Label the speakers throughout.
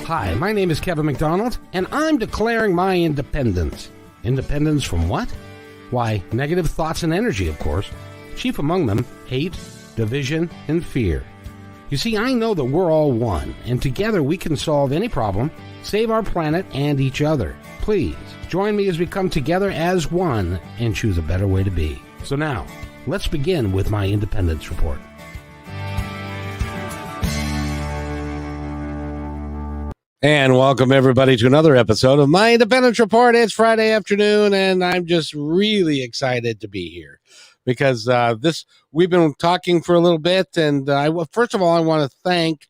Speaker 1: Hi, my name is Kevin McDonald, and I'm declaring my independence. Independence from what? Why, negative thoughts and energy, of course. Chief among them, hate, division, and fear. You see, I know that we're all one, and together we can solve any problem, save our planet and each other. Please, join me as we come together as one and choose a better way to be. So now, let's begin with my independence report. And welcome everybody to another episode of my Independence Report. It's Friday afternoon, and I'm just really excited to be here because we've been talking for a little bit. And first of all, I want to thank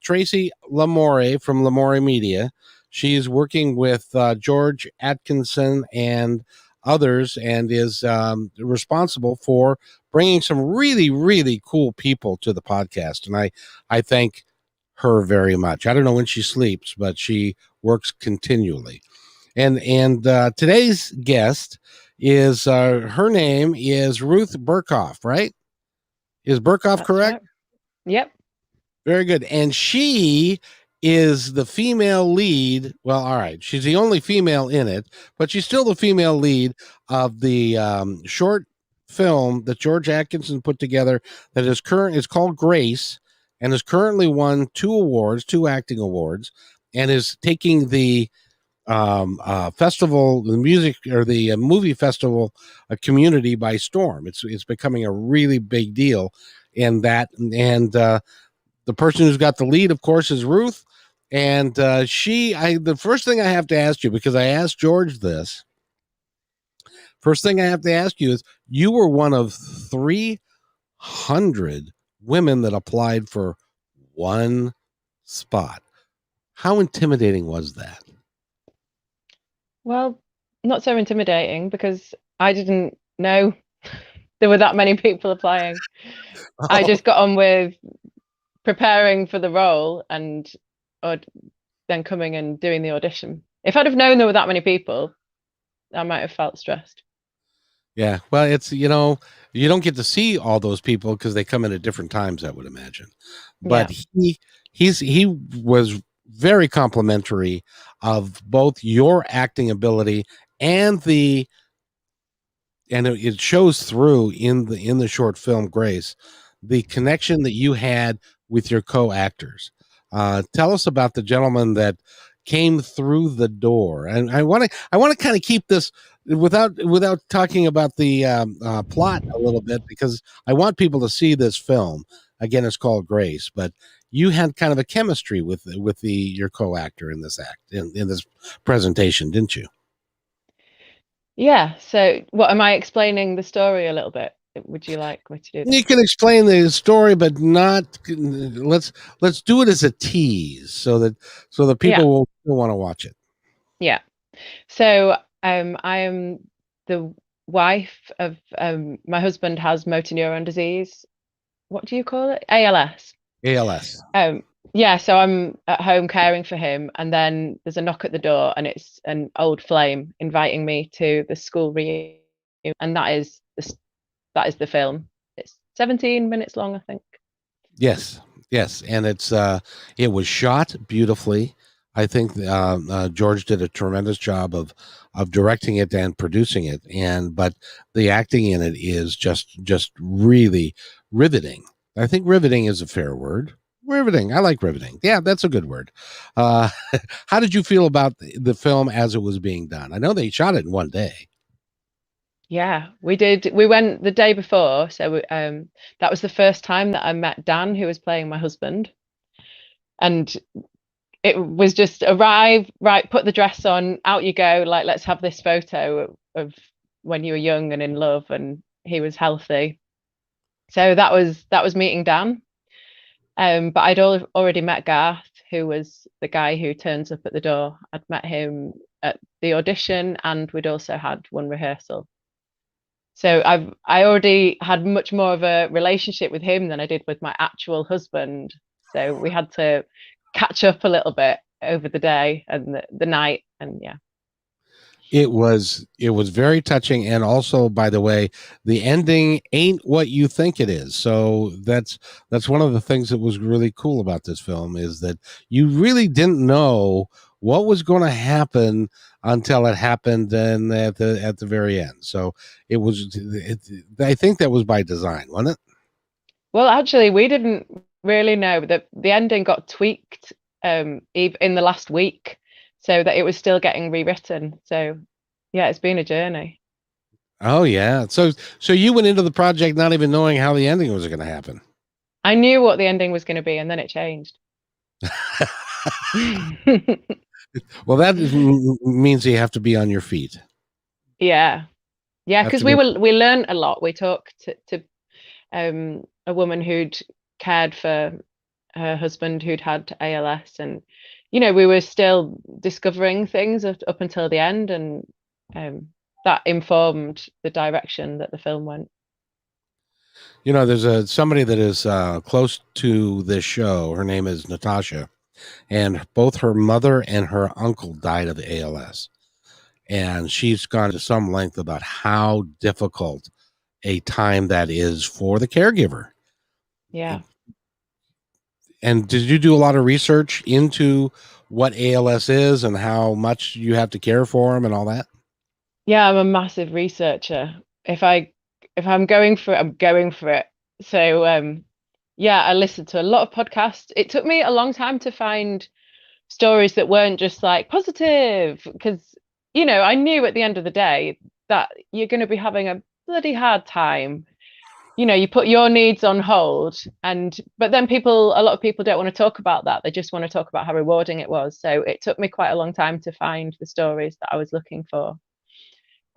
Speaker 1: Tracy Lamore from Lamore Media. She's working with George Atkinson and others, and is responsible for bringing some really, really cool people to the podcast. And I thank her very much. I don't know when she sleeps, but she works continually. And today's guest is her name is Ruth Berkoff, right? Is Burkhoff
Speaker 2: That's
Speaker 1: correct?
Speaker 2: Right. Yep.
Speaker 1: Very good. And she is the female lead. Well, all right, she's the only female in it, but she's still the female lead of the short film that George Atkinson put together that is called Grace, and has currently won two acting awards, and is taking the festival, the music or the movie festival community by storm. It's becoming a really big deal in that, and the person who's got the lead, of course, is Ruth. And the first thing I have to ask you, because I asked George this, first thing I have to ask you is, you were one of 300 women that applied for one spot. How intimidating was that?
Speaker 2: Well, not so intimidating because I didn't know there were that many people applying.
Speaker 1: Oh.
Speaker 2: I just got on with preparing for the role and then coming and doing the audition. If I'd have known there were that many people, I might have felt stressed.
Speaker 1: Yeah, well, it's, you don't get to see all those people because they come in at different times, I would imagine. But yeah. he was very complimentary of both your acting ability and it shows through in the short film Grace, the connection that you had with your co-actors. Tell us about the gentleman that came through the door. And I want to kind of keep this without talking about the plot a little bit, because I want people to see this film. Again, it's called Grace, but you had kind of a chemistry with your co-actor in this in this presentation, didn't you?
Speaker 2: Yeah. So what, am I explaining the story a little bit? Would you like me to do that?
Speaker 1: You can explain the story, but not. Let's do it as a tease so that people will want to watch it.
Speaker 2: Yeah. So I am the wife of my husband has motor neuron disease. What do you call it? ALS.
Speaker 1: ALS.
Speaker 2: Yeah. So I'm at home caring for him, and then there's a knock at the door, and it's an old flame inviting me to the school reunion, and that is the film. It's 17 minutes long, I think.
Speaker 1: Yes, and it was shot beautifully. I think George did a tremendous job of directing it and producing it, but the acting in it is just really riveting. I think riveting is a fair word. Riveting. I like riveting. Yeah, that's a good word. How did you feel about the film as it was being done? I know they shot it in one day.
Speaker 2: Yeah, we did. We went the day before, so that was the first time that I met Dan, who was playing my husband, and it was just arrive, right, put the dress on, out you go, like, let's have this photo of when you were young and in love, and he was healthy. So that was meeting Dan. But I'd already met Garth, who was the guy who turns up at the door. I'd met him at the audition, and we'd also had one rehearsal. So I already had much more of a relationship with him than I did with my actual husband. So we had to catch up a little bit over the day and the night, and yeah.
Speaker 1: It was very touching, and also, by the way, the ending ain't what you think it is. So that's one of the things that was really cool about this film, is that you really didn't know what was going to happen until it happened, and at the very end. So I think that was by design, wasn't it?
Speaker 2: Well, actually, we didn't really know that the ending got tweaked in the last week, so that it was still getting rewritten. So, yeah, it's been a journey.
Speaker 1: Oh yeah. So you went into the project not even knowing how the ending was going to happen.
Speaker 2: I knew what the ending was going to be, and then it changed.
Speaker 1: Well, that means you have to be on your feet.
Speaker 2: Yeah, yeah,
Speaker 1: Have
Speaker 2: because
Speaker 1: to be.
Speaker 2: we learned a lot. We talked to a woman who'd cared for her husband who'd had ALS, and we were still discovering things up until the end, and that informed the direction that the film went.
Speaker 1: There's somebody that is close to this show. Her name is Natasha, and both her mother and her uncle died of ALS. And she's gone to some length about how difficult a time that is for the caregiver.
Speaker 2: Yeah.
Speaker 1: And did you do a lot of research into what ALS is and how much you have to care for them and all that?
Speaker 2: Yeah, I'm a massive researcher. If I'm going for it, I'm going for it. So yeah, I listened to a lot of podcasts. It took me a long time to find stories that weren't just like positive, because I knew at the end of the day that you're going to be having a bloody hard time. You put your needs on hold, but then a lot of people don't want to talk about that. They just want to talk about how rewarding it was. So it took me quite a long time to find the stories that I was looking for.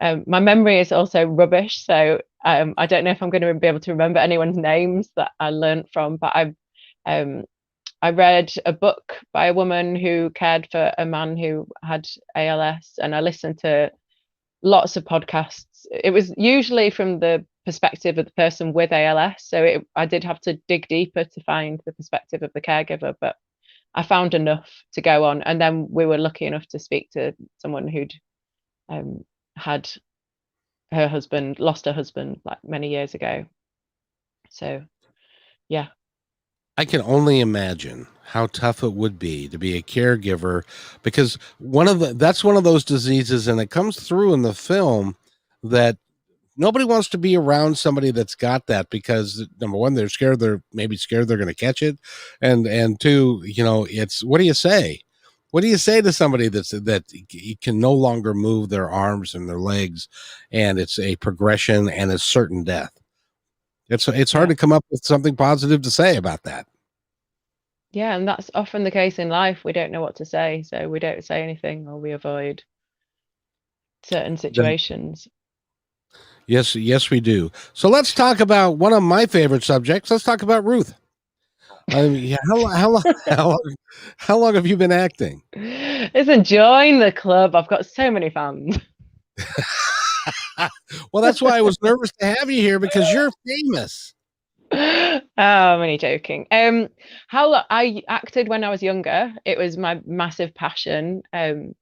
Speaker 2: My memory is also rubbish, so I don't know if I'm going to be able to remember anyone's names that I learned from, but um, I read a book by a woman who cared for a man who had ALS, and I listened to lots of podcasts. It was usually from the perspective of the person with ALS, so I did have to dig deeper to find the perspective of the caregiver, but I found enough to go on. And then we were lucky enough to speak to someone who'd had lost her husband like many years ago. So, yeah.
Speaker 1: I can only imagine how tough it would be to be a caregiver, because that's one of those diseases, and it comes through in the film, that nobody wants to be around somebody that's got that, because number one, they're scared, they're maybe scared they're going to catch it, and two, it's, what do you say? What do you say to somebody that can no longer move their arms and their legs, and it's a progression and a certain death? It's hard to come up with something positive to say about that.
Speaker 2: Yeah, and that's often the case in life. We don't know what to say, so we don't say anything, or we avoid certain situations.
Speaker 1: Yes, we do. So let's talk about one of my favorite subjects. Let's talk about Ruth. I mean, how long have you been acting?
Speaker 2: Listen, join the club. I've got so many fans.
Speaker 1: Well, that's why I was nervous to have you here, because you're famous.
Speaker 2: Oh, I'm only joking. How I acted when I was younger, it was my massive passion. I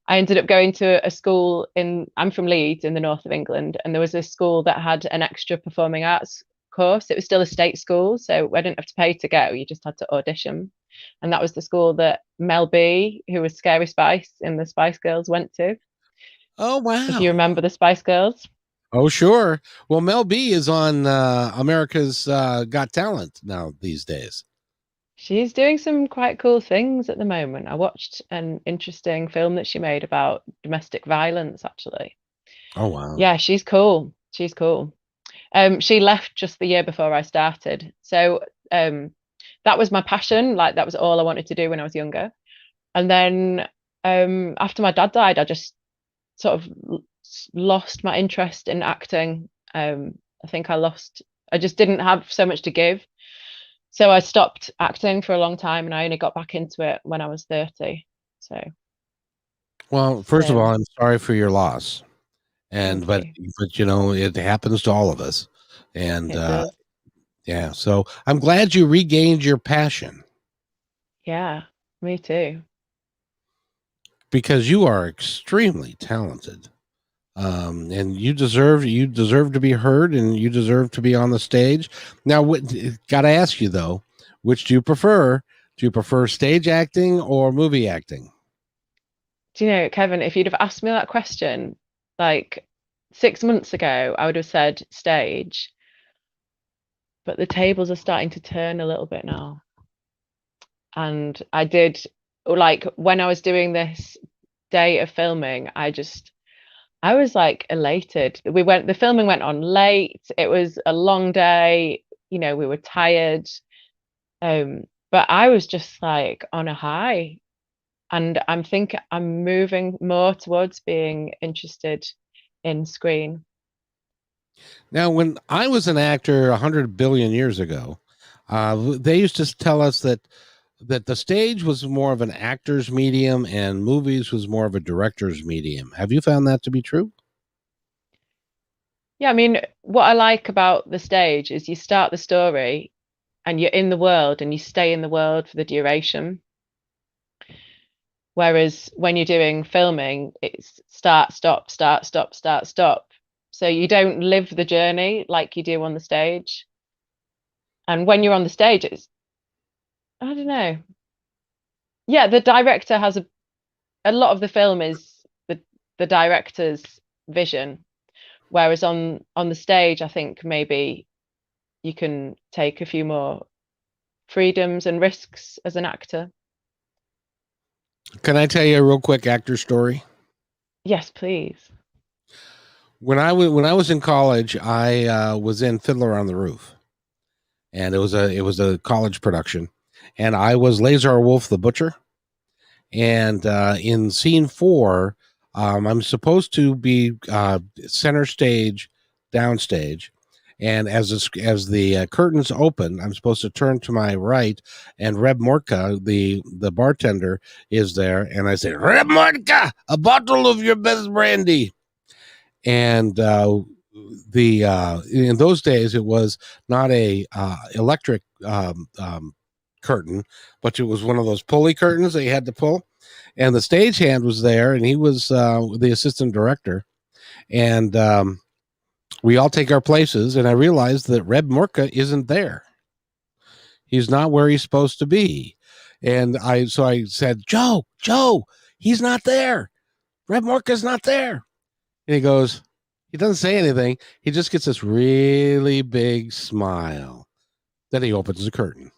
Speaker 2: ended up going to a school I'm from Leeds in the north of England, and there was a school that had an extra performing arts course. It was still a state school, so I didn't have to pay to go, you just had to audition. And that was the school that Mel B, who was Scary Spice in the Spice Girls, went to.
Speaker 1: Oh,
Speaker 2: If you
Speaker 1: wow.
Speaker 2: remember the Spice Girls.
Speaker 1: Oh, sure. Well, Mel B is on America's Got Talent now these days.
Speaker 2: She's doing some quite cool things at the moment. I watched an interesting film that she made about domestic violence, actually.
Speaker 1: Oh, wow.
Speaker 2: Yeah, she's cool. She's cool. She left just the year before I started. So that was my passion. Like, that was all I wanted to do when I was younger. And then after my dad died, I just sort of lost my interest in acting. I think I just didn't have so much to give. So I stopped acting for a long time, and I only got back into it when I was 30. So,
Speaker 1: Well, first of all, I'm sorry for your loss.
Speaker 2: Thank
Speaker 1: But
Speaker 2: you.
Speaker 1: it happens to all of us. And
Speaker 2: It does.
Speaker 1: yeah, so I'm glad you regained your passion.
Speaker 2: Yeah, me too.
Speaker 1: because you are extremely talented. And you deserve to be heard, and you deserve to be on the stage. Now, got to ask you though, which do you prefer? Do you prefer stage acting or movie acting?
Speaker 2: Do you know, Kevin, if you'd have asked me that question like 6 months ago, I would have said stage. But the tables are starting to turn a little bit now. And I did, like, when I was doing this day of filming, I was like elated. The filming went on late. It was a long day. You know, we were tired. But I was just like on a high. And I'm moving more towards being interested in screen.
Speaker 1: Now, when I was an actor 100 billion years ago, they used to tell us that the stage was more of an actor's medium and movies was more of a director's medium. Have you found that to be true?
Speaker 2: Yeah, I mean, what I like about the stage is you start the story and you're in the world and you stay in the world for the duration. Whereas when you're doing filming, it's start, stop, start, stop, start, stop. So you don't live the journey like you do on the stage. And when you're on the stage, I don't know. Yeah, the director has a lot of the film is the director's vision. Whereas on the stage, I think maybe you can take a few more freedoms and risks as an actor.
Speaker 1: Can I tell you a real quick actor story?
Speaker 2: Yes, please.
Speaker 1: When I was in college, I was in Fiddler on the Roof, and it was a college production, and I was Lazar Wolf the Butcher, and in scene 4, I'm supposed to be center stage, downstage, and as the curtains open, I'm supposed to turn to my right, and Reb Morka, the bartender, is there, and I say, Reb Morka, a bottle of your best brandy. And the in those days it was not a electric curtain, but it was one of those pulley curtains that you had to pull. And the stagehand was there, and he was the assistant director. And we all take our places, and I realized that Reb Morka isn't there. He's not where he's supposed to be. And I said, Joe, he's not there. Reb Morka's not there. And he doesn't say anything. He just gets this really big smile. Then he opens the curtain.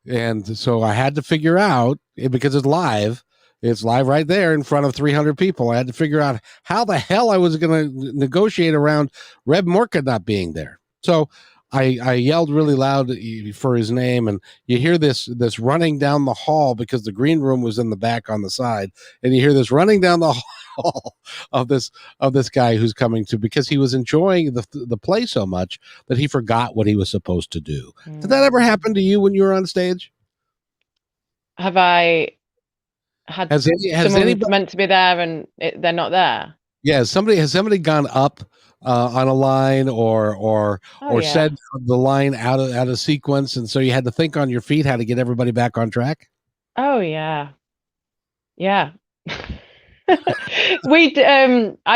Speaker 1: And so I had to figure out, because it's live right there in front of 300 people. I had to figure out how the hell I was going to negotiate around Reb Morka not being there. So I yelled really loud for his name, and you hear this running down the hall, because the green room was in the back on the side, and you hear this running down the hall of this guy who's coming to, because he was enjoying the play so much that he forgot what he was supposed to do. Did that ever happen to you when you were on stage?
Speaker 2: Have I had someone anybody meant to be there and they're not there?
Speaker 1: Yeah, has somebody gone up on a line or said the line out of sequence, and so you had to think on your feet how to get everybody back on track?
Speaker 2: Oh yeah. I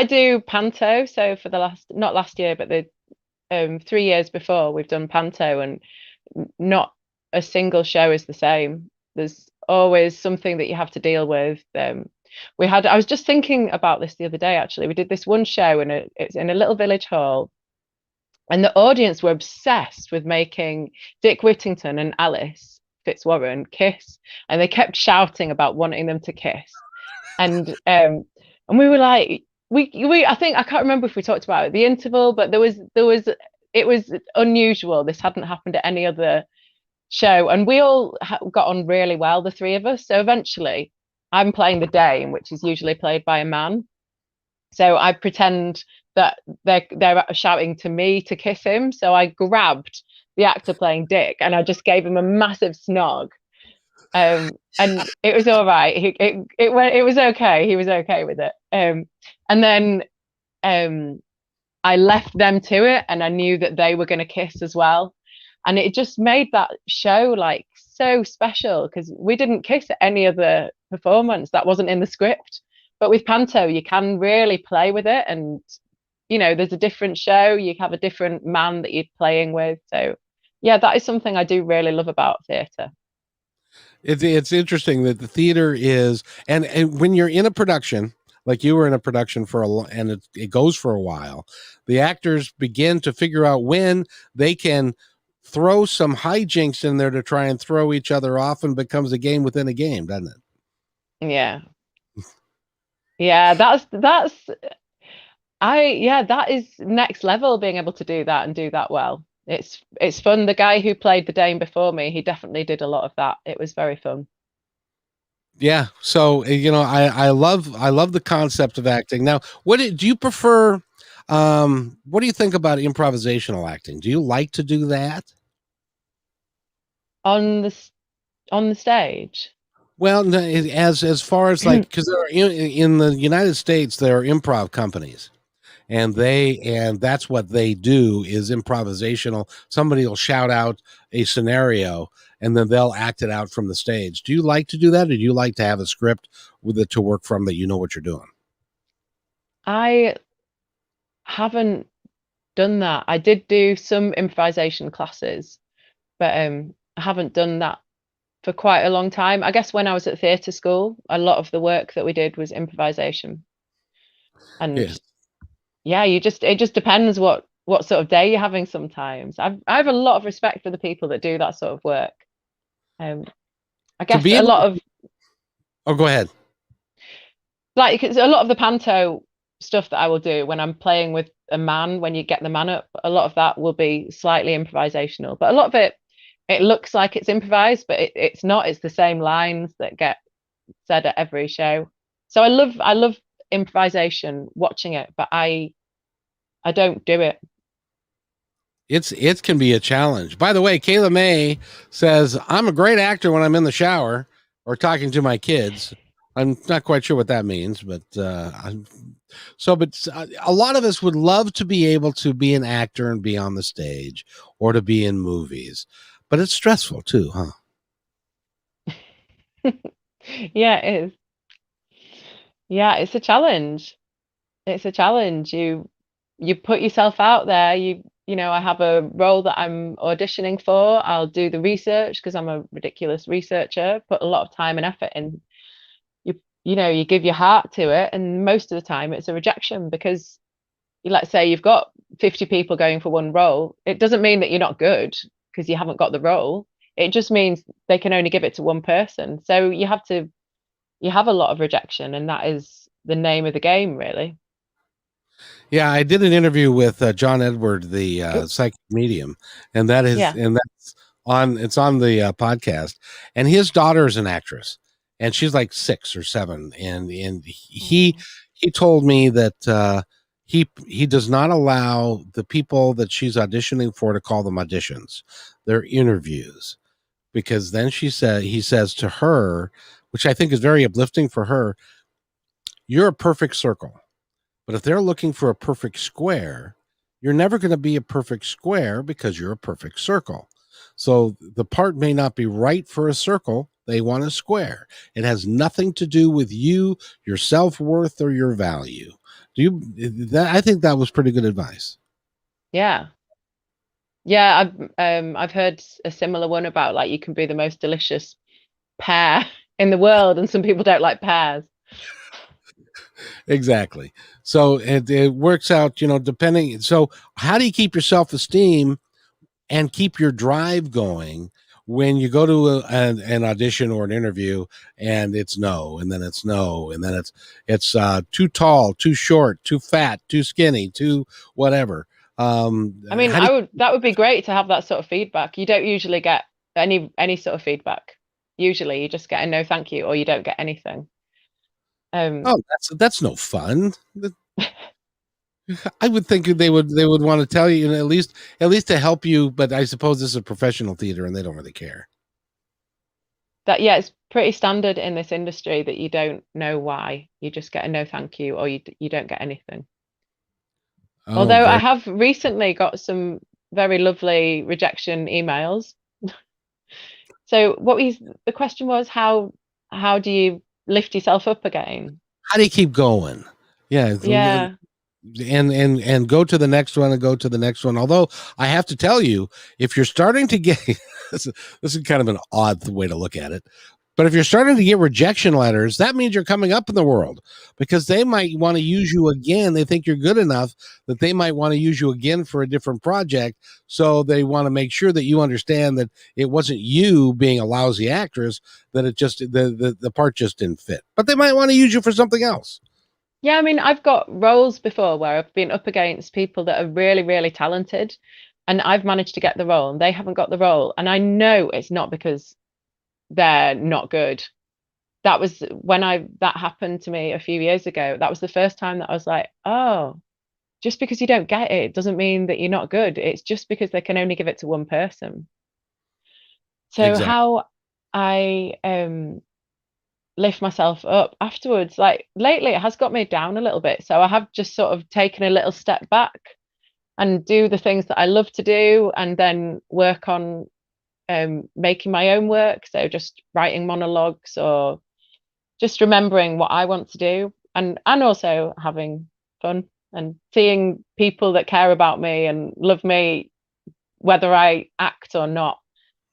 Speaker 2: do panto, so for the not last year, but the 3 years before, we've done panto, and not a single show is the same. There's always something that you have to deal with. I was just thinking about this the other day, actually. We did this one show it's in a little village hall, and the audience were obsessed with making Dick Whittington and Alice Fitzwarren kiss, and they kept shouting about wanting them to kiss. And we were like, I think, I can't remember if we talked about it at the interval, but it was unusual. This hadn't happened at any other show, and we all got on really well, the three of us. So eventually I'm playing the dame, which is usually played by a man, so I pretend that they're shouting to me to kiss him. So I grabbed the actor playing Dick and I just gave him a massive snog, and it was all right. It was okay. He was okay with it. And then I left them to it, and I knew that they were going to kiss as well. And it just made that show like so special, because we didn't kiss at any other performance that wasn't in the script. But with panto, you can really play with it, and there's a different show. You have a different man that you're playing with. So, yeah, that is something I do really love about theatre.
Speaker 1: It's interesting that the theater is, and when you're in a production, like you were in a production and it goes for a while, the actors begin to figure out when they can throw some hijinks in there to try and throw each other off, and becomes a game within a game, doesn't it?
Speaker 2: Yeah. Yeah, that is next level, being able to do that and do that well. It's fun. The guy who played the Dane before me, he definitely did a lot of that. It was very fun.
Speaker 1: Yeah. So I love the concept of acting. Now, do you prefer? What do you think about improvisational acting? Do you like to do that?
Speaker 2: On the stage.
Speaker 1: Well, no, as far as like, because there are in the United States there are improv companies, and that's what they do is improvisational. Somebody will shout out a scenario, and then they'll act it out from the stage. Do you like to do that, or do you like to have a script with it to work from, that you know what you're doing?
Speaker 2: I haven't done that. I did do some improvisation classes, but I haven't done that for quite a long time. I guess when I was at theatre school, a lot of the work that we did was improvisation. And
Speaker 1: Yes.
Speaker 2: yeah, it just depends what sort of day you're having sometimes. I have a lot of respect for the people that do that sort of work. I
Speaker 1: To
Speaker 2: guess
Speaker 1: be
Speaker 2: a
Speaker 1: able
Speaker 2: lot
Speaker 1: to,
Speaker 2: of
Speaker 1: oh, go ahead.
Speaker 2: like a lot of the panto stuff that I will do when I'm playing with a man, when you get the man up, a lot of that will be slightly improvisational. But a lot of it looks like it's improvised, but it's not. It's the same lines that get said at every show. So I love improvisation, watching it, but I don't do it.
Speaker 1: It can be a challenge. By the way, Kayla May says, I'm a great actor when I'm in the shower or talking to my kids. I'm not quite sure what that means, but a lot of us would love to be able to be an actor and be on the stage, or to be in movies, but it's stressful too, huh?
Speaker 2: Yeah, it is. Yeah, it's a challenge. It's a challenge. You put yourself out there. I have a role that I'm auditioning for. I'll do the research because I'm a ridiculous researcher, put a lot of time and effort in. You give your heart to it, and most of the time it's a rejection because, let's say you've got 50 people going for one role. It doesn't mean that you're not good because you haven't got the role. It just means they can only give it to one person. So you have a lot of rejection, and that is the name of the game, really.
Speaker 1: Yeah, I did an interview with John Edward, the psychic medium, and
Speaker 2: Yeah.
Speaker 1: that's it's on the podcast. And his daughter is an actress, and she's like 6 or 7, and he told me that he does not allow the people that she's auditioning for to call them auditions. They're interviews, because then he says to her, which I think is very uplifting for her, you're a perfect circle. But if they're looking for a perfect square, you're never going to be a perfect square because you're a perfect circle. So the part may not be right for a circle. They want a square. It has nothing to do with you, your self-worth, or your value. I think that was pretty good advice.
Speaker 2: Yeah. Yeah, I've heard a similar one about, like, you can be the most delicious pear in the world, and some people don't like pears.
Speaker 1: Exactly. So it works out, depending. So how do you keep your self-esteem and keep your drive going when you go to an audition or an interview, and it's no, and then it's no, and then it's too tall, too short, too fat, too skinny, too whatever?
Speaker 2: I mean, that would be great to have that sort of feedback. You don't usually get any sort of feedback. Usually you just get a no thank you, or you don't get anything.
Speaker 1: Oh, that's no fun. I would think they would want to tell you, at least to help you, but I suppose this is a professional theater and they don't really care.
Speaker 2: That, yeah, it's pretty standard in this industry that you don't know why. You just get a no thank you, or you don't get anything.
Speaker 1: Oh,
Speaker 2: Although I have recently got some very lovely rejection emails. So the question was, how do you lift yourself up again.
Speaker 1: How do you keep going? Yeah.
Speaker 2: Yeah.
Speaker 1: And go to the next one and go to the next one. Although I have to tell you, if you're starting to get this is kind of an odd way to look at it, but if you're starting to get rejection letters, that means you're coming up in the world, because they might want to use you again. They think you're good enough that they might want to use you again for a different project. So they want to make sure that you understand that it wasn't you being a lousy actress, that it just the part just didn't fit. But they might want to use you for something else.
Speaker 2: Yeah, I mean, I've got roles before where I've been up against people that are really, really talented, and I've managed to get the role and they haven't got the role. And I know it's not because they're not good. That was when that happened to me a few years ago. That was the first time that I was like, oh, just because you don't get it doesn't mean that you're not good. It's just because they can only give it to one person. So
Speaker 1: Exactly.
Speaker 2: how I lift myself up afterwards, like lately it has got me down a little bit, so I have just sort of taken a little step back and do the things that I love to do, and then work on making my own work, so just writing monologues or just remembering what I want to do, and also having fun and seeing people that care about me and love me whether I act or not.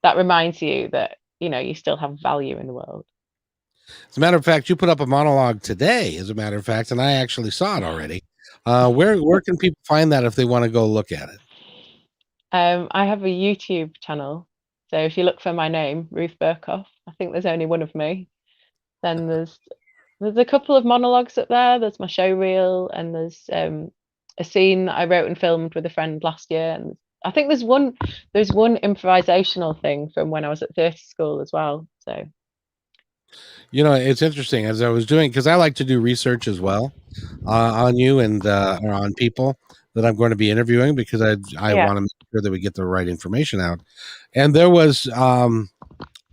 Speaker 2: That reminds you that you still have value in the world.
Speaker 1: As a matter of fact, you put up a monologue today, as a matter of fact, and I actually saw it already. Where can people find that if they want to go look at it?
Speaker 2: I have a YouTube channel, so if you look for my name, Ruth Burkoff, I think there's only one of me. Then there's a couple of monologues up there. There's my show reel, and there's a scene that I wrote and filmed with a friend last year, and I think there's one improvisational thing from when I was at theatre school as well. So
Speaker 1: It's interesting, as I was doing, because I like to do research as well on you and or on people that I'm going to be interviewing, because I
Speaker 2: yeah,
Speaker 1: want to make sure that we get the right information out. And there was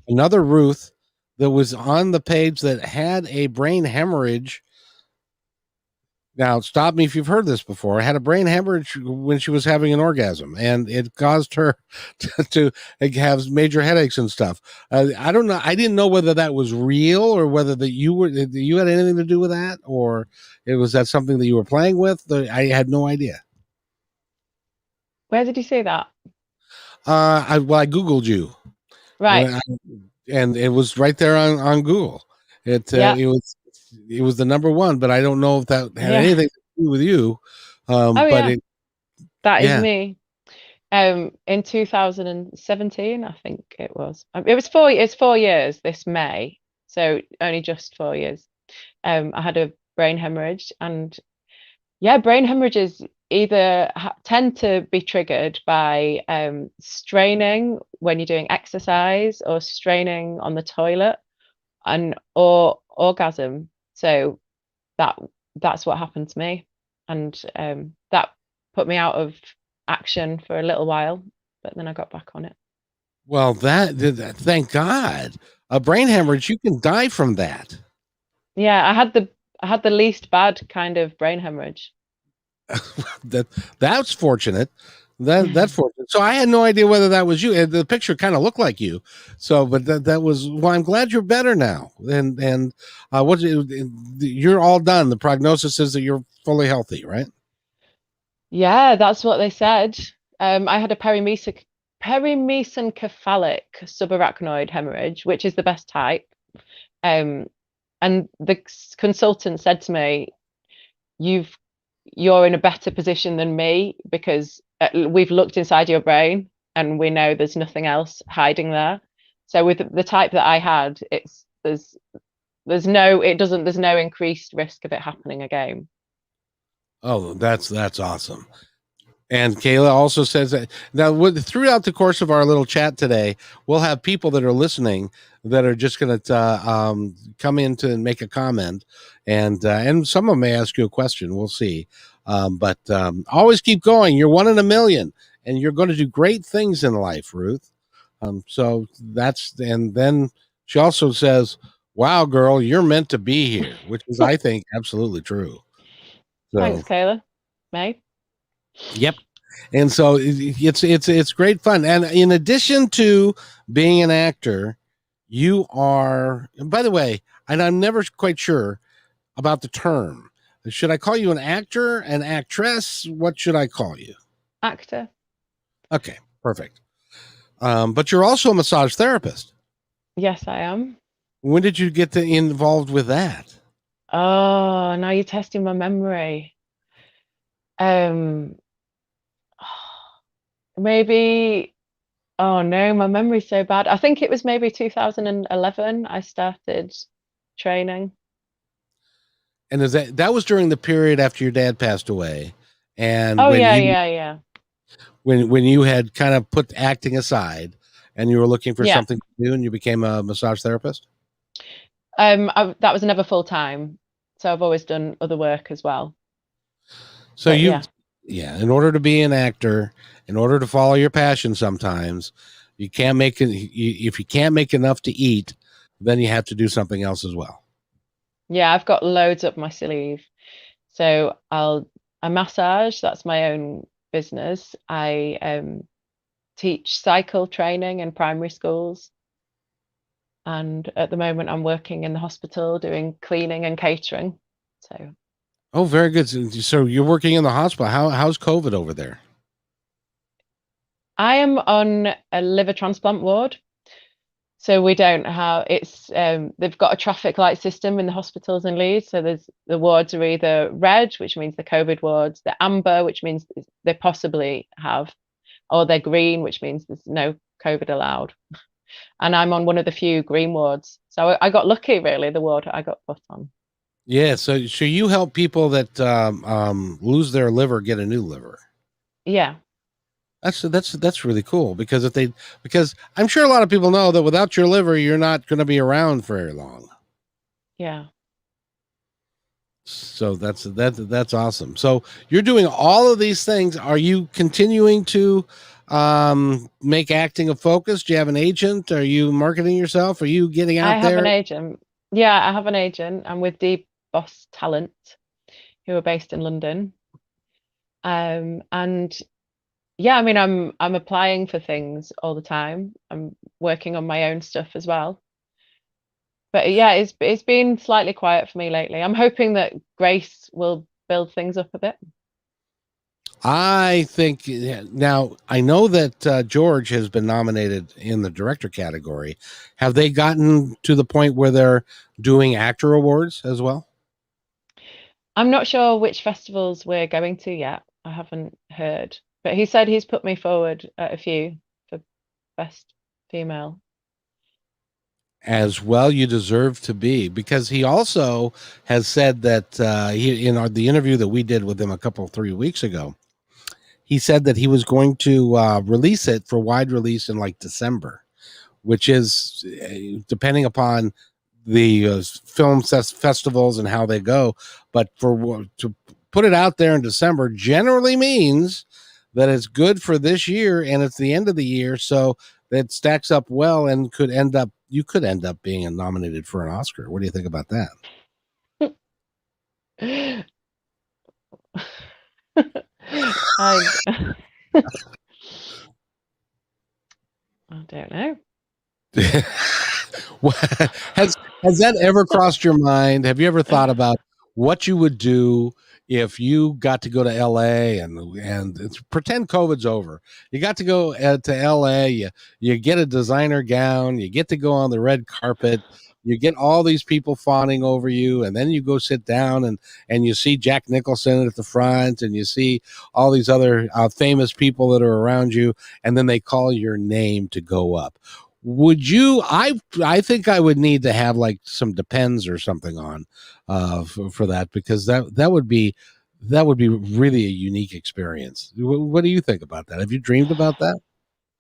Speaker 1: another Ruth that was on the page that had a brain hemorrhage. Now, stop me if you've heard this before. Had a brain hemorrhage when she was having an orgasm, and it caused her to have major headaches and stuff. I don't know. I didn't know whether that was real, or whether you had anything to do with that, or that something that you were playing with. I had no idea.
Speaker 2: where did you see that?
Speaker 1: I Googled you,
Speaker 2: Right.
Speaker 1: and it was right there on Google.
Speaker 2: Yeah.
Speaker 1: It was the number one, but I don't know if that had
Speaker 2: Yeah.
Speaker 1: anything to do with you.
Speaker 2: Oh
Speaker 1: But
Speaker 2: yeah, that is
Speaker 1: yeah.
Speaker 2: me. In 2017, I think it was. It's 4 years this May, so only just 4 years. I had a brain hemorrhage, and yeah, brain hemorrhages either tend to be triggered by straining when you're doing exercise, or straining on the toilet, or orgasm. So that's what happened to me, and that put me out of action for a little while, but then I got back on it.
Speaker 1: Well, thank God. A brain hemorrhage, you can die from that.
Speaker 2: Yeah, I had the least bad kind of brain hemorrhage.
Speaker 1: That's fortunate. That's fortunate. So I had no idea whether that was you. The picture kind of looked like you. So, but that was, well, I'm glad you're better now. And you're all done. The prognosis is that you're fully healthy, right?
Speaker 2: Yeah, that's what they said. I had a perimesencephalic subarachnoid hemorrhage, which is the best type. And the consultant said to me, you're in a better position than me, because we've looked inside your brain and we know there's nothing else hiding there. So with the type that I had, there's no increased risk of it happening again.
Speaker 1: Oh, that's awesome. And Kayla also says that now, throughout the course of our little chat today, we'll have people that are listening that are just going to come in to make a comment, and some of them may ask you a question. We'll see. But always keep going. You're one in a million, and you're going to do great things in life, Ruth. So and then she also says, "Wow, girl, you're meant to be here," which is, I think, absolutely true. So,
Speaker 2: Thanks, Kayla. May.
Speaker 1: yep. And so it's great fun. And in addition to being an actor, you are, and by the way, and I'm never quite sure about the term. Should I call you an actor, an actress? What should I call you?
Speaker 2: Actor.
Speaker 1: Okay, perfect. But you're also a massage therapist.
Speaker 2: Yes, I am.
Speaker 1: When did you get involved with that?
Speaker 2: Oh, now you're testing my memory. Um, maybe, oh no, my memory's so bad. I think it was maybe 2011 I started training.
Speaker 1: And is that was during the period after your dad passed away, and
Speaker 2: Oh
Speaker 1: when
Speaker 2: yeah,
Speaker 1: you
Speaker 2: yeah, yeah.
Speaker 1: when you had kind of put acting aside, and you were looking for
Speaker 2: Yeah.
Speaker 1: something to do, and you became a massage therapist.
Speaker 2: That was never full time, so I've always done other work as well.
Speaker 1: So
Speaker 2: But
Speaker 1: you,
Speaker 2: yeah,
Speaker 1: yeah, in order to be an actor, in order to follow your passion, sometimes you can't make it. If you can't make enough to eat, then you have to do something else as well.
Speaker 2: yeah, I've got loads up my sleeve. So I massage, that's my own business. I teach cycle training in primary schools. And at the moment, I'm working in the hospital doing cleaning and catering. So
Speaker 1: Oh, very good. So you're working in the hospital. How's COVID over there?
Speaker 2: I am on a liver transplant ward. So we don't have it's they've got a traffic light system in the hospitals in Leeds. So there's the wards are either red, which means the COVID wards, the amber, which means they possibly have, or they're green, which means there's no COVID allowed. And I'm on one of the few green wards. So I got lucky, really, the ward I got put on.
Speaker 1: Yeah. So you help people that lose their liver get a new liver.
Speaker 2: Yeah,
Speaker 1: That's really cool because I'm sure a lot of people know that without your liver, you're not going to be around for very long.
Speaker 2: yeah.
Speaker 1: So that's awesome. So you're doing all of these things. Are you continuing to make acting a focus? Do you have an agent? Are you marketing yourself? Are you getting
Speaker 2: I
Speaker 1: out
Speaker 2: have an
Speaker 1: there?
Speaker 2: agent. Yeah, I have an agent. I'm with the Boss Talent, who are based in London. And yeah, I mean, I'm applying for things all the time. I'm working on my own stuff as well. But yeah, it's been slightly quiet for me lately. I'm hoping that Grace will build things up a bit.
Speaker 1: I think now I know that George has been nominated in the director category. Have they gotten to the point where they're doing actor awards as well?
Speaker 2: I'm not sure which festivals we're going to yet. I haven't heard, but he said he's put me forward at a few for best female.
Speaker 1: As well, you deserve to be, because he also has said that he in the interview that we did with him a couple 3 weeks ago, he said that he was going to release it for wide release in like December, which is depending upon the festivals and how they go. But to put it out there in December generally means that it's good for this year and it's the end of the year, so that stacks up well and you could end up being nominated for an Oscar. What do you think about that?
Speaker 2: I I don't know.
Speaker 1: has that ever crossed your mind? Have you ever thought about what you would do if you got to go to LA and pretend COVID's over? You got to go to LA, you get a designer gown, you get to go on the red carpet, you get all these people fawning over you, and then you go sit down and you see Jack Nicholson at the front, and you see all these other famous people that are around you, and then they call your name to go up. Would you? I think I would need to have like some Depends or something on for that, because that would be really a unique experience. What do you think about that? Have you dreamed about that?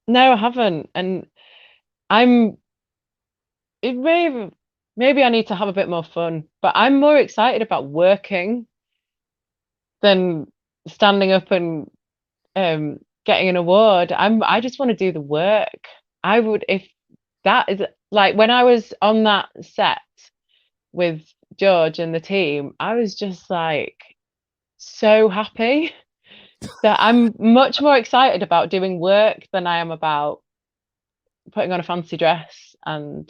Speaker 2: No, I haven't. And I'm it maybe I need to have a bit more fun, but I'm more excited about working than standing up and getting an award. I just want to do the work. I would if that is like when I was on that set with George and the team, I was just like so happy that I'm much more excited about doing work than I am about putting on a fancy dress and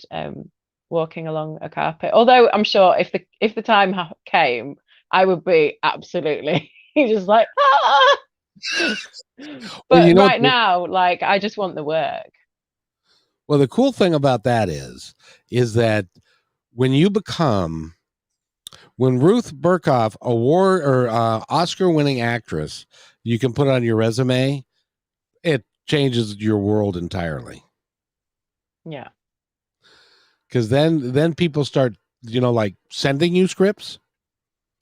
Speaker 2: walking along a carpet. Although I'm sure if the time came, I would be absolutely just like, ah!
Speaker 1: Well, you
Speaker 2: But
Speaker 1: know,
Speaker 2: right now, like, I just want the work.
Speaker 1: well, the cool thing about that is that when you become when Ruth Burkoff, award or Oscar-winning actress, you can put on your resume. It changes your world entirely.
Speaker 2: Yeah.
Speaker 1: Because then people start, like sending you scripts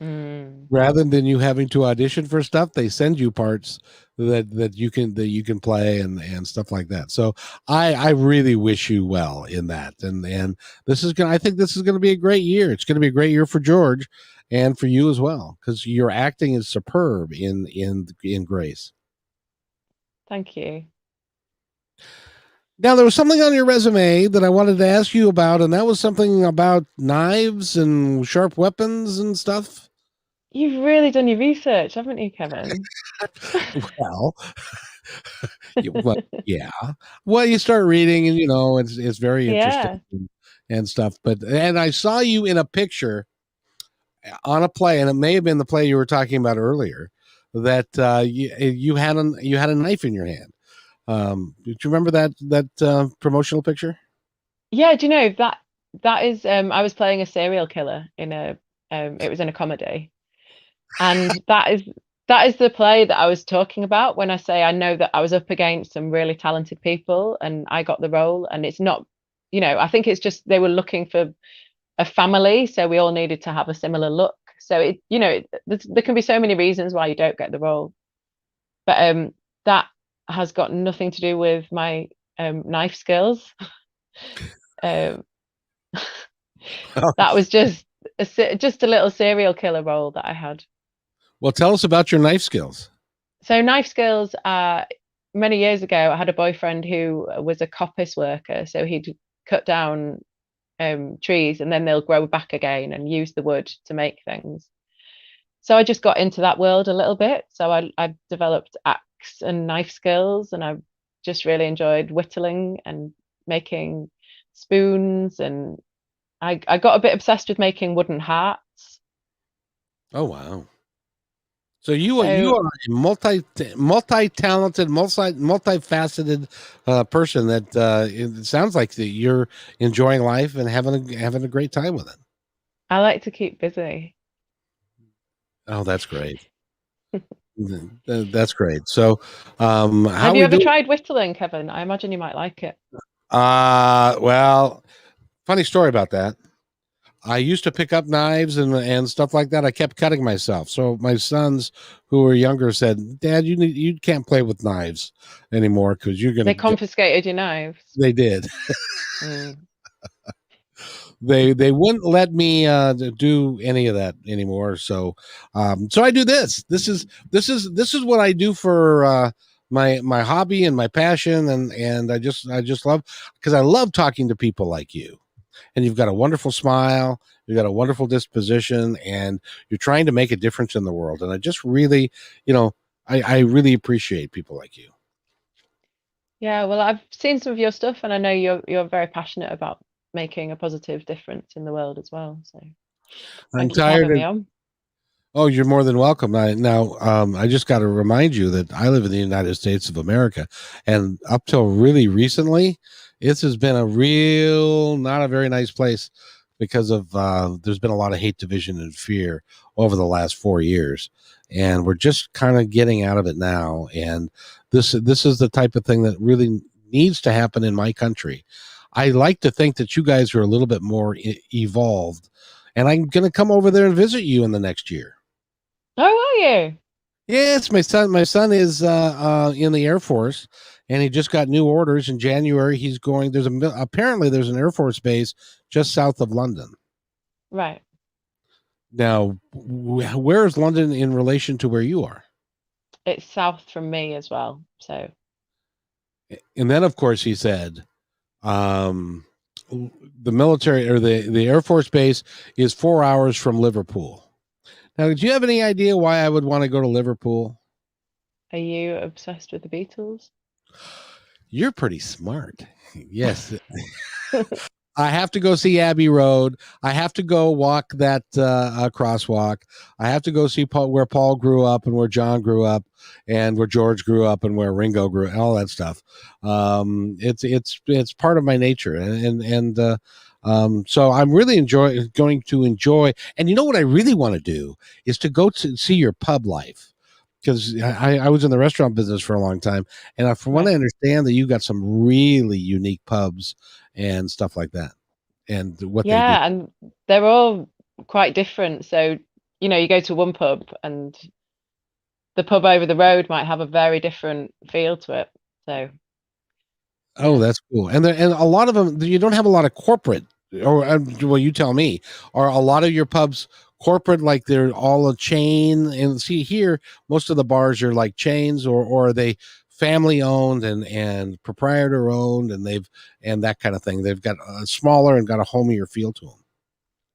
Speaker 2: Mm.
Speaker 1: rather than you having to audition for stuff. They send you parts that you can play and stuff like that. So I really wish you well in that. And I think this is gonna be a great year. It's gonna be a great year for George and for you as well, because your acting is superb in Grace.
Speaker 2: Thank you.
Speaker 1: Now, there was something on your resume that I wanted to ask you about, and that was something about knives and sharp weapons and stuff.
Speaker 2: You've really done your research, haven't you, Kevin?
Speaker 1: Well, well, yeah. Well, you start reading, and it's very
Speaker 2: Yeah.
Speaker 1: interesting and stuff. And I saw you in a picture on a play, and it may have been the play you were talking about earlier. That you had a knife in your hand. Do you remember that promotional picture?
Speaker 2: Yeah, do you know that is I was playing a serial killer in a it was in a comedy. And that is the play that I was talking about when I say I know that I was up against some really talented people and I got the role. And it's not, I think it's just they were looking for a family, so we all needed to have a similar look. So there can be so many reasons why you don't get the role, but that has got nothing to do with my knife skills. um, that was just a little serial killer role that I had.
Speaker 1: Well, tell us about your knife skills.
Speaker 2: So knife skills, many years ago, I had a boyfriend who was a coppice worker. So he'd cut down trees and then they'll grow back again and use the wood to make things. So I just got into that world a little bit. So I developed axe and knife skills, and I just really enjoyed whittling and making spoons. And I got a bit obsessed with making wooden hearts.
Speaker 1: Oh, wow. So you
Speaker 2: So
Speaker 1: are a multi-talented, multifaceted person that it sounds like that you're enjoying life and having a great time with it.
Speaker 2: I like to keep busy.
Speaker 1: Oh, that's great. That's great. So, how
Speaker 2: Have you
Speaker 1: we
Speaker 2: ever
Speaker 1: do?
Speaker 2: tried whittling, Kevin? I imagine you might like it.
Speaker 1: Well, funny story about that. I used to pick up knives and stuff like that. I kept cutting myself. So my sons, who were younger, said, "Dad, you can't play with knives anymore because you're
Speaker 2: They
Speaker 1: gonna."
Speaker 2: confiscated your knives.
Speaker 1: They did.
Speaker 2: Mm.
Speaker 1: They wouldn't let me do any of that anymore. So I do this. This is what I do for my hobby and my passion, and I just love, because I love talking to people like you. And you've got a wonderful smile, you've got a wonderful disposition, and you're trying to make a difference in the world. And I just really, I really appreciate people like you.
Speaker 2: Yeah, well, I've seen some of your stuff, and I know you're very passionate about making a positive difference in the world as well. So
Speaker 1: I'm
Speaker 2: thank you for
Speaker 1: tired
Speaker 2: having
Speaker 1: of.
Speaker 2: me on.
Speaker 1: Oh, you're more than welcome. I just got to remind you that I live in the United States of America, and up till really recently, this has been not a very nice place because of there's been a lot of hate, division, and fear over the last 4 years, and we're just kind of getting out of it now. And this is the type of thing that really needs to happen in my country. I like to think that you guys are a little bit more evolved, and I'm going to come over there and visit you in the next year.
Speaker 2: Oh, are you?
Speaker 1: Yes, my son. My son is in the Air Force, and he just got new orders in January. He's going. Apparently there's an Air Force base just south of London.
Speaker 2: Right.
Speaker 1: Now, where is London in relation to where you are?
Speaker 2: It's south from me as well. So
Speaker 1: And then, of course, he said, um, the military or the Air Force base is 4 hours from Liverpool. Now, do you have any idea why I would want to go to Liverpool?
Speaker 2: are you obsessed with the Beatles?
Speaker 1: You're pretty smart. Yes. I have to go see Abbey Road. I have to go walk that crosswalk. I have to go see Paul, where Paul grew up and where John grew up and where George grew up and where Ringo grew, all that stuff. It's part of my nature, so I'm really going to enjoy. And you know what I really want to do is to go to see your pub life, because I was in the restaurant business for a long time, and from what I
Speaker 2: Right.
Speaker 1: understand, that you got some really unique pubs and stuff like that, and what they do.
Speaker 2: Yeah, and they're all quite different. So, you go to one pub and the pub over the road might have a very different feel to it. So,
Speaker 1: Oh,
Speaker 2: yeah.
Speaker 1: that's cool. And a lot of them, you don't have a lot of corporate, or well, you tell me. Are a lot of your pubs corporate, like they're all a chain? And see here, most of the bars are like chains, or are they family owned and proprietor owned, and that kind of thing. They've got a smaller and got a homier feel to them.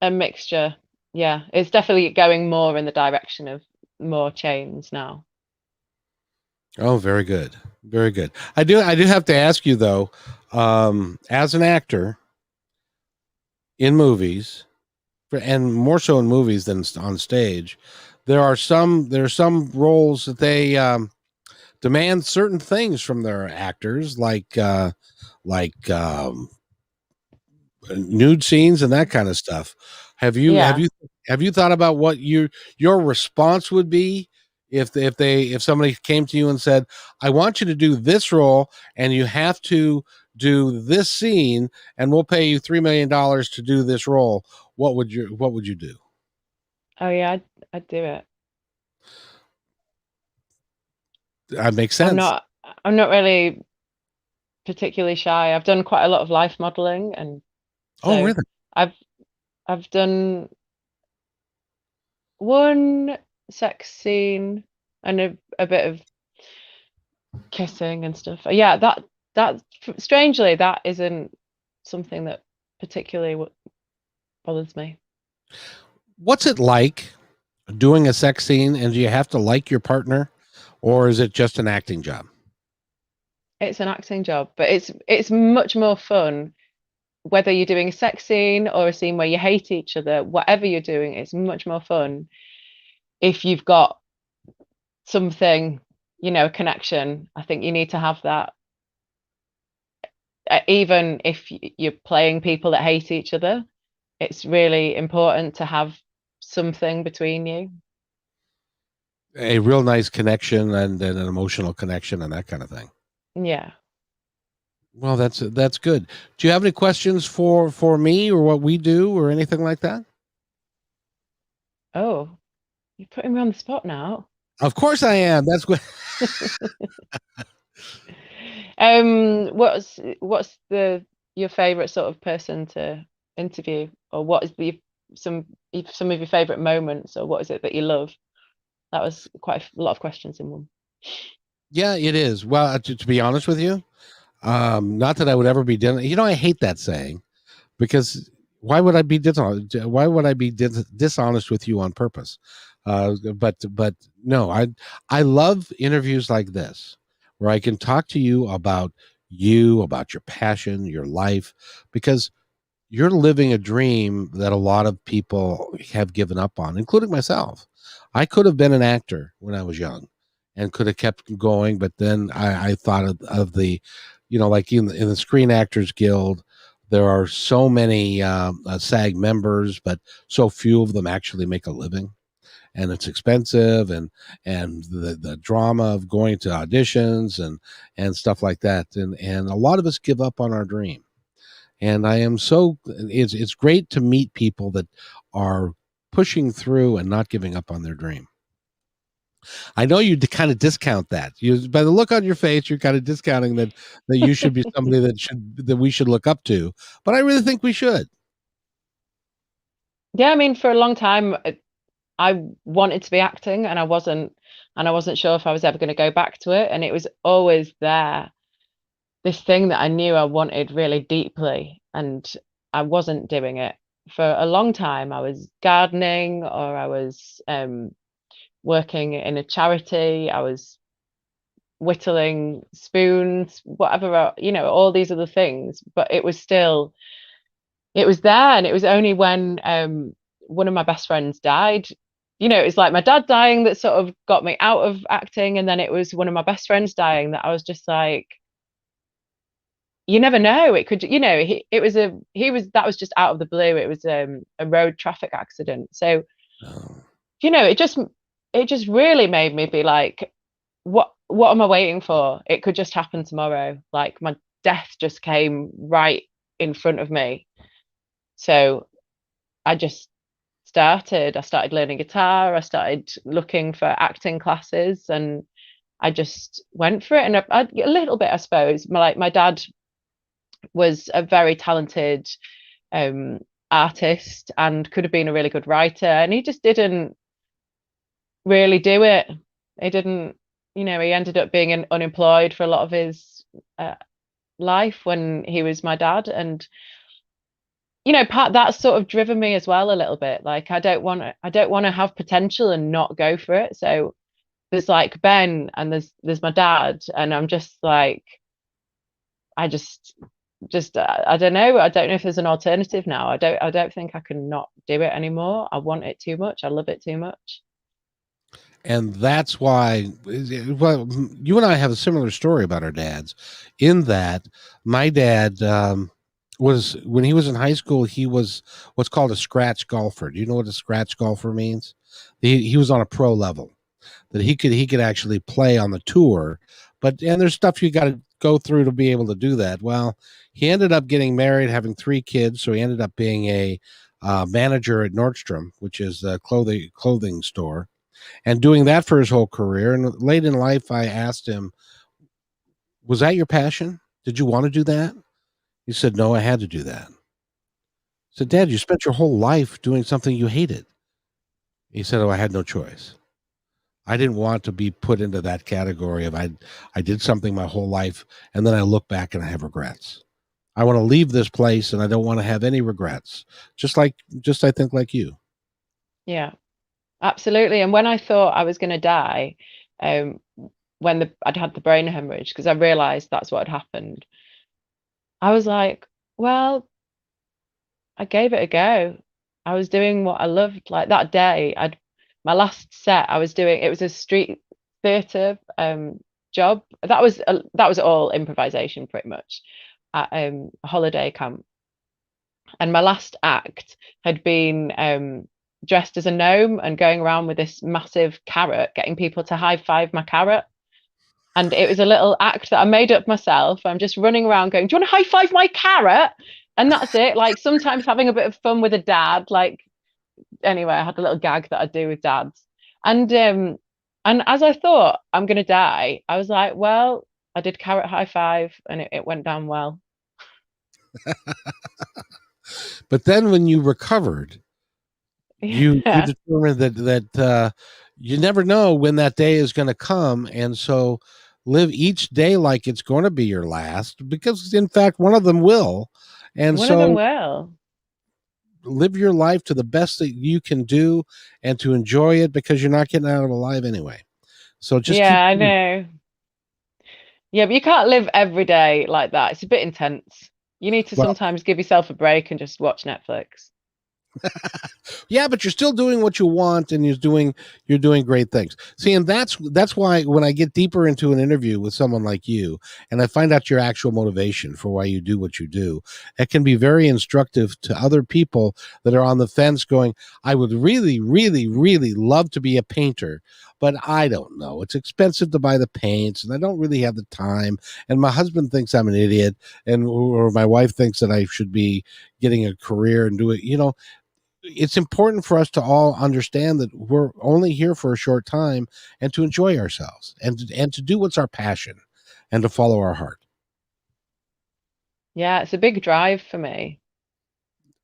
Speaker 2: A mixture. Yeah, it's definitely going more in the direction of more chains now.
Speaker 1: Oh, very good, very good. I do have to ask you though, as an actor in movies, and more so in movies than on stage, there are some roles that they demand certain things from their actors, like nude scenes and that kind of stuff. Have you have
Speaker 2: Yeah.
Speaker 1: you have you thought about what your response would be if somebody came to you and said, "I want you to do this role, and you have to do this scene, and we'll pay you $3 million to do this role." What would you do?
Speaker 2: Oh yeah, I'd do it.
Speaker 1: That makes
Speaker 2: I'm
Speaker 1: sense.
Speaker 2: not I'm not really particularly shy. I've done quite a lot of life modeling, and
Speaker 1: Oh,
Speaker 2: so
Speaker 1: really?
Speaker 2: I've I've done one sex scene and a bit of kissing and stuff. Yeah, that strangely that isn't something that particularly bothers me.
Speaker 1: What's it like doing a sex scene, and do you have to like your partner, or is it just an acting job?
Speaker 2: It's an acting job, but it's much more fun whether you're doing a sex scene or a scene where you hate each other. Whatever you're doing, it's much more fun if you've got something, a connection. I think you need to have that, even if you're playing people that hate each other. It's really important to have something between you.
Speaker 1: A real nice connection, and an emotional connection, and that kind of thing.
Speaker 2: Yeah.
Speaker 1: Well, that's good. Do you have any questions for me, or what we do, or anything like that?
Speaker 2: Oh, you're putting me on the spot now.
Speaker 1: Of course I am. That's what.
Speaker 2: What's the your favorite sort of person to interview, or what is some some of your favorite moments, or what is it that you love? That was quite a lot of questions in one.
Speaker 1: Yeah, it is. Well, to be honest with you, not that I would ever be done. I hate that saying, because why would I be dishonest? Why would I be dishonest with you on purpose? But no, I love interviews like this, where I can talk to you, about your passion, your life, because you're living a dream that a lot of people have given up on, including myself. I could have been an actor when I was young and could have kept going, but then I thought of the, like in the Screen Actors Guild, there are so many SAG members, but so few of them actually make a living. And it's expensive, and the drama of going to auditions and stuff like that. And a lot of us give up on our dream. And it's great to meet people that are pushing through and not giving up on their dream. I know you kind of discount that. You, by the look on your face, you're kind of discounting that you should be somebody that we should look up to. But I really think we should.
Speaker 2: Yeah, I mean, for a long time, I wanted to be acting, and I wasn't sure if I was ever going to go back to it, and it was always there, this thing that I knew I wanted really deeply, and I wasn't doing it. For a long time, I was gardening, or I was working in a charity. I was whittling spoons, whatever, all these other things. But it was still, it was there. And it was only when one of my best friends died, it's like my dad dying that sort of got me out of acting. And then it was one of my best friends dying that I was just like, you never know. It could, that was just out of the blue. It was a road traffic accident. So,
Speaker 1: Oh.
Speaker 2: it just really made me be like, what am I waiting for? It could just happen tomorrow. Like my death just came right in front of me. So I started learning guitar. I started looking for acting classes, and I just went for it. And a little bit, I suppose, my dad was a very talented artist and could have been a really good writer, and he just didn't really do it. He didn't, he ended up being unemployed for a lot of his life when he was my dad. And part that's sort of driven me as well a little bit. Like I don't want to have potential and not go for it. So there's like Ben and there's my dad, and I'm just like, I just I don't know. I don't know if there's an alternative now. I don't think I can not do it anymore. I want it too much. I love it too much.
Speaker 1: And that's why, well, you and I have a similar story about our dads, in that my dad was, when he was in high school, he was what's called a scratch golfer. Do you know what a scratch golfer means? He was on a pro level, that he could actually play on the tour, and there's stuff you got to go through to be able to do that. Well, he ended up getting married, having 3 kids, so he ended up being a manager at Nordstrom, which is a clothing store, and doing that for his whole career. And late in life, I asked him, was that your passion? Did you want to do that? He said, no, I had to do that. I said, Dad, you spent your whole life doing something you hated. He said, oh, I had no choice. I didn't want to be put into that category of I did something my whole life, and then I look back and I have regrets. I want to leave this place and I don't want to have any regrets. Just I think like you.
Speaker 2: Yeah, absolutely. And when I thought I was going to die, when I'd had the brain hemorrhage, because I realized that's what had happened, I was like, well, I gave it a go. I was doing what I loved. Like that day, my last set I was doing, it was a street theatre job. That was all improvisation pretty much, at a holiday camp. And my last act had been dressed as a gnome and going around with this massive carrot, getting people to high five my carrot. And it was a little act that I made up myself. I'm just running around going, do you want to high five my carrot? And that's it. Like sometimes having a bit of fun with a dad. Like anyway, I had a little gag that I do with dads. And as I thought I'm gonna die, I was like, well, I did carrot high five and it went down well.
Speaker 1: But then when you recovered, you
Speaker 2: Yeah.
Speaker 1: determined that you never know when that day is going to come, and so live each day like it's going to be your last, because in fact one of them will. And
Speaker 2: One of them
Speaker 1: so
Speaker 2: will.
Speaker 1: live your life to the best that you can do, and to enjoy it, because you're not getting out of it alive anyway. So just keep
Speaker 2: Yeah, I know. Yeah, but you can't live every day like that. It's a bit intense. You need to
Speaker 1: well,
Speaker 2: sometimes give yourself a break and just watch Netflix.
Speaker 1: yeah, but you're still doing what you want, and you're doing great things. See, and that's why when I get deeper into an interview with someone like you, and I find out your actual motivation for why you do what you do, it can be very instructive to other people that are on the fence going, I would really, really, really love to be a painter, but I don't know. It's expensive to buy the paints, and I don't really have the time. And my husband thinks I'm an idiot, or my wife thinks that I should be getting a career and do it. It's important for us to all understand that we're only here for a short time, and to enjoy ourselves, and to do what's our passion, and to follow our heart.
Speaker 2: Yeah, it's a big drive for me.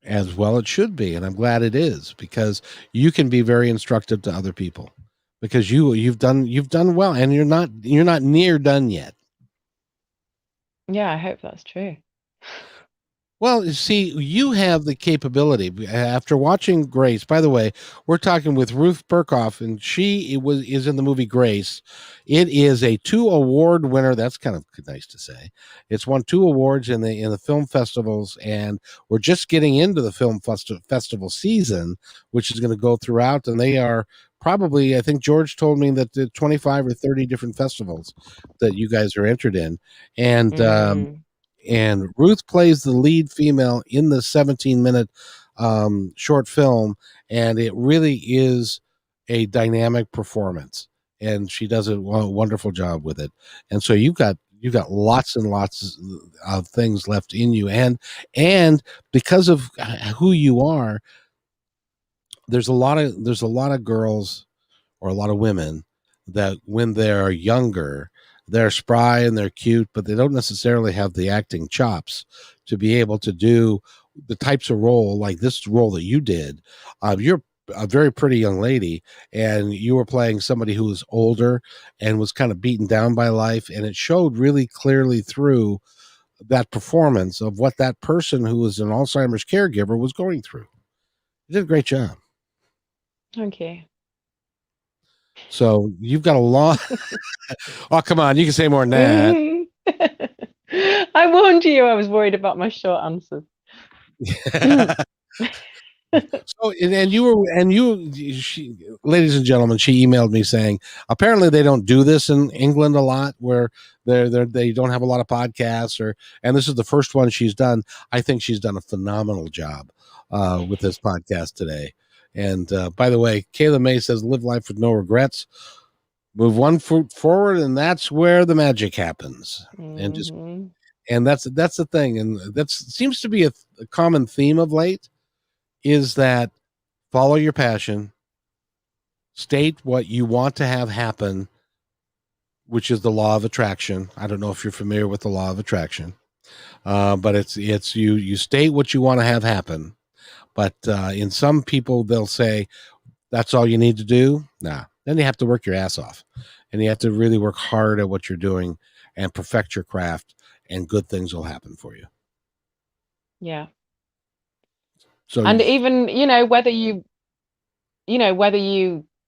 Speaker 1: As well it should be, and I'm glad it is, because you can be very instructive to other people, because you've done well, and you're not near done yet.
Speaker 2: Yeah, I hope that's true.
Speaker 1: Well, see, you have the capability after watching Grace. By the way, we're talking with Ruth Burkoff, and is in the movie Grace. It is a 2 award winner. That's kind of nice to say. It's won 2 awards in the film festivals, and we're just getting into the film festival season, which is going to go throughout. And they are probably, I think George told me that the 25 or 30 different festivals that you guys are entered in, and
Speaker 2: Mm.
Speaker 1: Ruth plays the lead female in the 17-minute short film, and it really is a dynamic performance, and she does a wonderful job with it. And so you've got lots and lots of things left in you, and because of who you are, there's a lot of girls or a lot of women that when they're younger, they're spry and they're cute, but they don't necessarily have the acting chops to be able to do the types of role like this role that you did. You're a very pretty young lady, and you were playing somebody who was older and was kind of beaten down by life, and it showed really clearly through that performance of what that person who was an Alzheimer's caregiver was going through. You did a great job.
Speaker 2: Thank you.
Speaker 1: So you've got a long. Oh, come on. You can say more than
Speaker 2: I warned you I was worried about my short answers.
Speaker 1: that. So, ladies and gentlemen, she emailed me saying, apparently they don't do this in England a lot where they don't have a lot of podcasts and this is the first one she's done. I think she's done a phenomenal job with this podcast today. And by the way, Kayla May says, live life with no regrets. Move one foot forward, and that's where the magic happens.
Speaker 2: Mm-hmm.
Speaker 1: And that's the thing, and that seems to be a common theme of late. Is that follow your passion, state what you want to have happen, which is the law of attraction. I don't know if you're familiar with the law of attraction, but it's you state what you want to have happen. But in some people, they'll say that's all you need to do. Nah, then you have to work your ass off, and you have to really work hard at what you're doing and perfect your craft, and good things will happen for you.
Speaker 2: Yeah.
Speaker 1: So,
Speaker 2: And even, whether you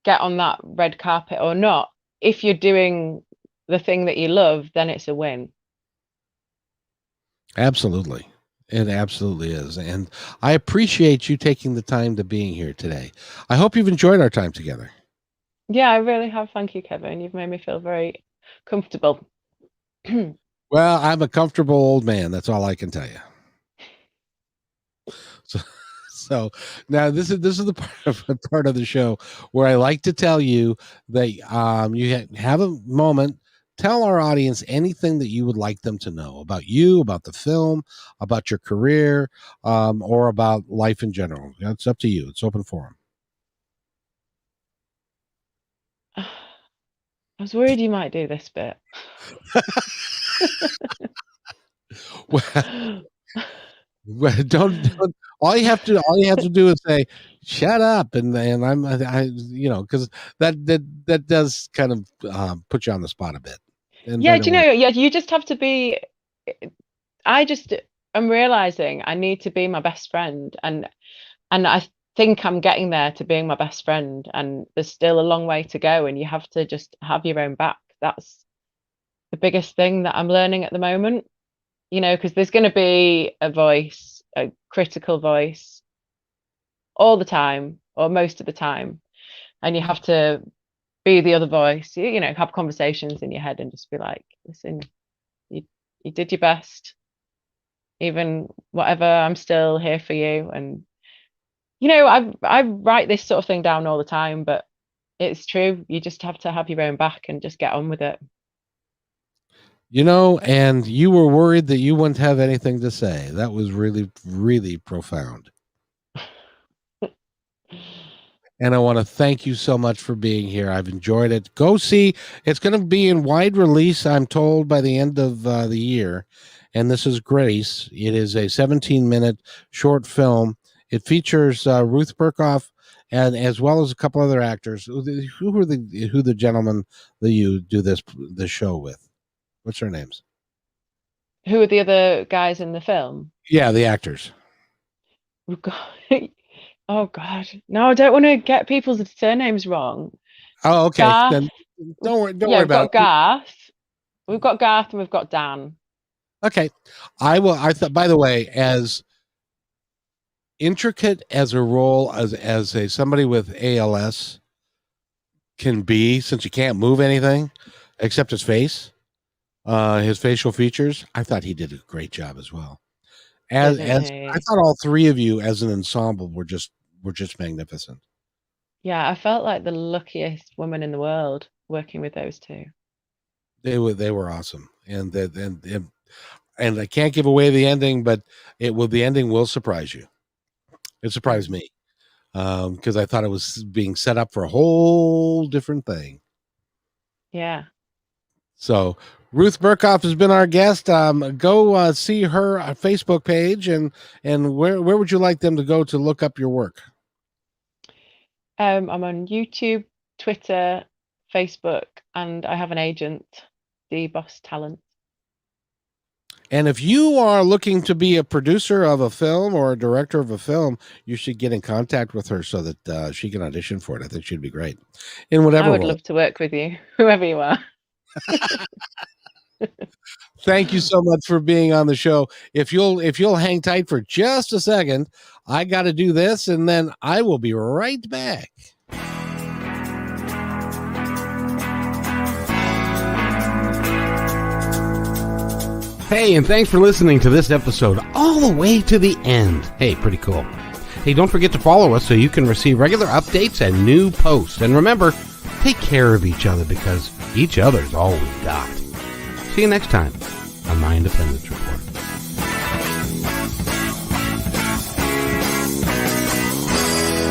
Speaker 2: get on that red carpet or not, if you're doing the thing that you love, then it's a win.
Speaker 1: absolutely. It absolutely is. And I appreciate you taking the time to being here today. I hope you've enjoyed our time together.
Speaker 2: Yeah, I really have. Thank you, Kevin. You've made me feel very comfortable.
Speaker 1: Well, I'm a comfortable old man. That's all I can tell you. So now this is the part of the show where I like to tell you that you have a moment. Tell our audience anything that you would like them to know about you, about the film, about your career, or about life in general. It's up to you. It's open forum.
Speaker 2: I was worried you might do this bit.
Speaker 1: Well, don't all you have to do is say shut up, and because that does kind of put you on the spot a bit. And
Speaker 2: Yeah, you just have to be. I'm realizing I need to be my best friend, and I think I'm getting there to being my best friend, and there's still a long way to go, and you have to just have your own back. That's the biggest thing that I'm learning at the moment, because there's going to be a critical voice all the time or most of the time, and you have to be the other voice, have conversations in your head and just be like, listen, you did your best, even whatever, I'm still here for you. And I write this sort of thing down all the time, but it's true. You just have to have your own back and just get on with it.
Speaker 1: And you were worried that you wouldn't have anything to say. That was really, really profound. And I want to thank you so much for being here. I've enjoyed it. Go see. It's going to be in wide release, I'm told, by the end of the year. And this is Grace. It is a 17-minute short film. It features Ruth Berkoff and as well as a couple other actors. Who the gentlemen that you do this show with? What's their names?
Speaker 2: Who are the other guys in the film?
Speaker 1: Yeah, the actors.
Speaker 2: We've got oh God. No, I don't want to get people's surnames wrong.
Speaker 1: Oh, okay.
Speaker 2: Garth.
Speaker 1: Then don't worry. Don't
Speaker 2: Yeah,
Speaker 1: worry
Speaker 2: we've
Speaker 1: about
Speaker 2: got
Speaker 1: it.
Speaker 2: Garth. We've got Garth and we've got Dan.
Speaker 1: Okay, I will. I thought. By the way, as intricate as a role as a somebody with ALS can be, since you can't move anything except his face, his facial features, I thought he did a great job as well. As I
Speaker 2: Didn't
Speaker 1: thought all three of you as an ensemble were just magnificent.
Speaker 2: Yeah, I felt like the luckiest woman in the world working with those two.
Speaker 1: They were awesome, and I can't give away the ending, but the ending will surprise you. It surprised me because I thought it was being set up for a whole different thing.
Speaker 2: Yeah.
Speaker 1: So Ruth Burkoff has been our guest. Go see her Facebook page, and where would you like them to go to look up your work?
Speaker 2: I'm on YouTube, Twitter, Facebook, and I have an agent, the Boss Talent.
Speaker 1: And if you are looking to be a producer of a film or a director of a film, you should get in contact with her so that she can audition for it. I think she'd be great in whatever
Speaker 2: I would
Speaker 1: role.
Speaker 2: love to work with you, whoever you are.
Speaker 1: Thank you so much for being on the show. If you'll hang tight for just a second, I got to do this, and then I will be right back. Hey, and thanks for listening to this episode all the way to the end. Hey, pretty cool. Hey, don't forget to follow us so you can receive regular updates and new posts. And remember, take care of each other because each other's all we got. See you next time on My Independence Report.